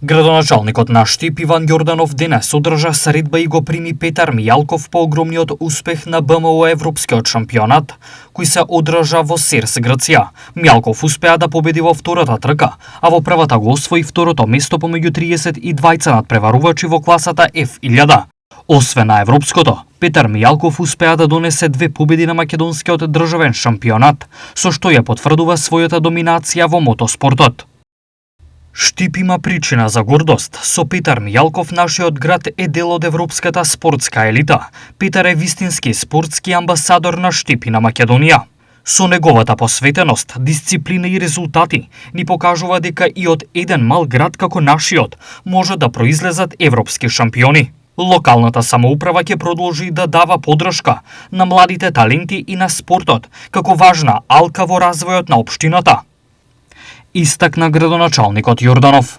Градоначалникот на Штип Иван Јорданов денес одржа средба и го прими Петар Мијалков по огромниот успех на БМО Европскиот шампионат, кој се одржа во Серс, Грција. Мијалков успеа да победи во втората трка, а во првата го освои второто место помеѓу 32 надпреварувачи во класата F1000. Освен на европското, Петар Мијалков успеа да донесе 2 победи на македонскиот државен шампионат, со што ја потврдува својата доминација во мотоспортот. Штип има причина за гордост. Со Петар Мијалков нашиот град е дел од европската спортска елита. Петар е вистински спортски амбасадор на Штип и на Македонија. Со неговата посветеност, дисциплина и резултати ни покажува дека и од еден мал град како нашиот може да произлезат европски шампиони. Локалната самоуправа ќе продолжи да дава поддршка на младите таленти и на спортот како важна алка во развојот на општината, истакна градоначалникот Јорданов.